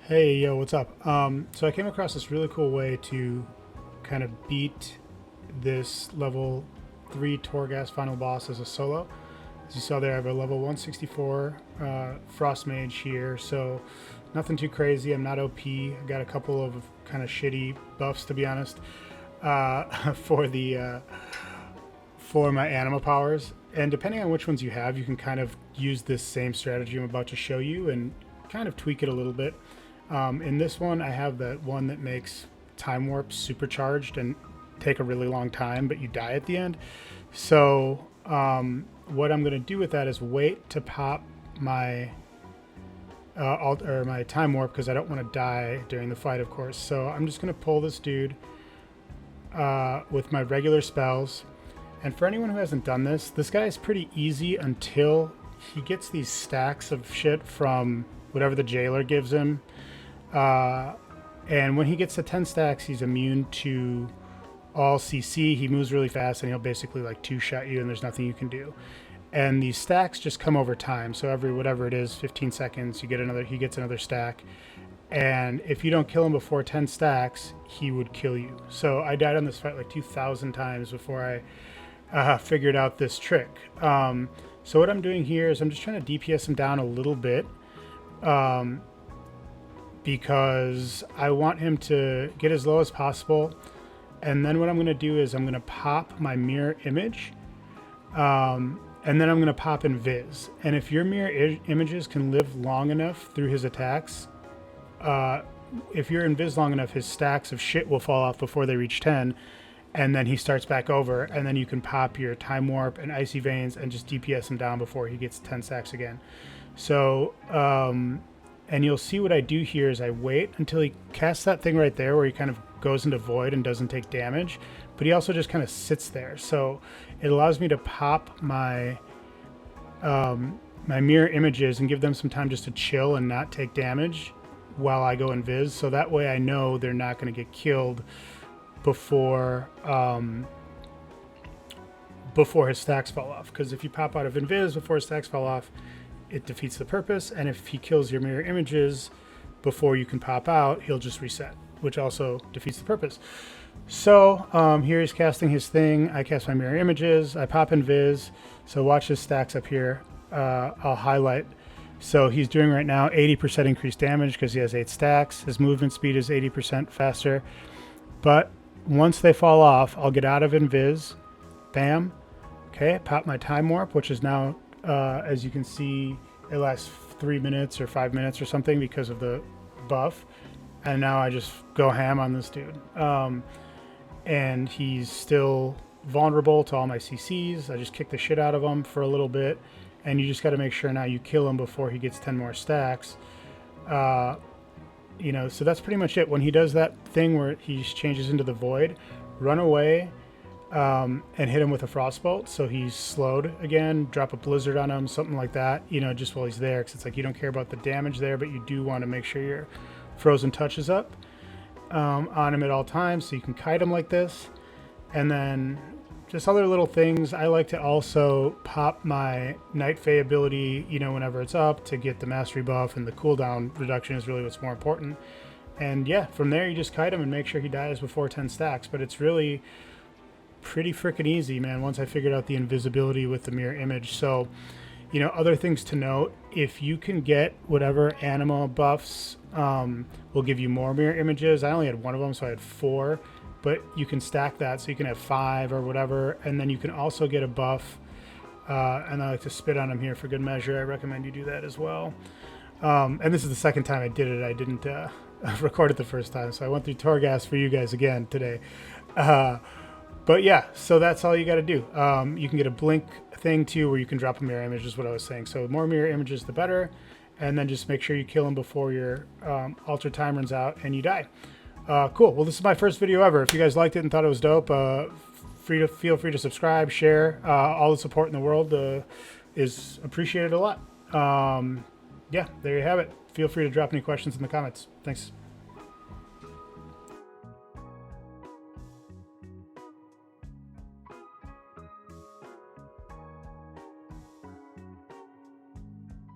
Hey, yo, what's up? So I came across this really cool way to kind of beat this level 3 Torghast final boss as a solo. As you saw there, I have a level 164 Frost Mage here, so nothing too crazy. I'm not OP. I got a couple of kind of shitty buffs, to be honest, for the for my anima powers. And depending on which ones you have, you can kind of use this same strategy I'm about to show you and kind of tweak it a little bit. In this one, I have the one that makes time warp supercharged and take a really long time, but you die at the end. So what I'm going to do with that is wait to pop my my time warp because I don't want to die during the fight, of course. So I'm just going to pull this dude with my regular spells. And for anyone who hasn't done this, this guy is pretty easy until he gets these stacks of shit from whatever the jailer gives him. And when he gets to 10 stacks, he's immune to all CC. He moves really fast and he'll basically like two-shot you and there's nothing you can do. And these stacks just come over time. So every whatever it is, 15 seconds, he gets another stack. And if you don't kill him before 10 stacks, he would kill you. So I died on this fight like 2,000 times before I figured out this trick. So what I'm doing here is I'm just trying to DPS him down a little bit. Because I want him to get as low as possible. And then what I'm going to do is I'm going to pop my mirror image. And then I'm going to pop invis. And if your mirror images can live long enough through his attacks, if you're invis long enough, his stacks of shit will fall off before they reach 10. And then he starts back over. And then you can pop your time warp and icy veins and just DPS him down before he gets 10 stacks again. So, and you'll see what I do here is I wait until he casts that thing right there where he kind of goes into void and doesn't take damage, but he also just kind of sits there. So it allows me to pop my my mirror images and give them some time just to chill and not take damage while I go invis. So that way I know they're not going to get killed before before his stacks fall off. Because if you pop out of invis before his stacks fall off, it defeats the purpose, and if he kills your mirror images before you can pop out, he'll just reset, which also defeats the purpose. So here he's casting his thing. I cast my mirror images. I pop in Viz. So watch his stacks up here. I'll highlight. So he's doing right now 80% increased damage because he has 8 stacks. His movement speed is 80% faster. But once they fall off, I'll get out of Invis. Bam. Okay, pop my time warp, which is now as you can see, it lasts 3 minutes or 5 minutes or something because of the buff. And now I just go ham on this dude. And he's still vulnerable to all my CCs. I just kick the shit out of him for a little bit. And you just got to make sure now you kill him before he gets 10 more stacks. You know, so that's pretty much it. When he does that thing where he changes into the void, run away. And hit him with a frostbolt so he's slowed again, drop a blizzard on him, something like that, you know, just while he's there, because it's like you don't care about the damage there, but you do want to make sure your frozen touch is up on him at all times, so you can kite him like this. And then just other little things. I like to also pop my Night Fae ability, you know, whenever it's up to get the mastery buff, and the cooldown reduction is really what's more important. And yeah, from there you just kite him and make sure he dies before 10 stacks, but it's really pretty freaking easy, man, once I figured out the invisibility with the mirror image. So, you know, other things to note, if you can get whatever anima buffs will give you more mirror images. I only had one of them, so I had 4, but you can stack that so you can have 5 or whatever, and then you can also get a buff, and I like to spit on them here for good measure. I recommend you do that as well. And this is the second time I did it. I didn't record it the first time, so I went through Torghast for you guys again today. But yeah, so that's all you got to do. You can get a blink thing too where you can drop a mirror image is what I was saying. So the more mirror images, the better. And then just make sure you kill him before your altar time runs out and you die. Cool. Well, this is my first video ever. If you guys liked it and thought it was dope, feel free to subscribe, share. All the support in the world is appreciated a lot. Yeah, there you have it. Feel free to drop any questions in the comments. Thanks.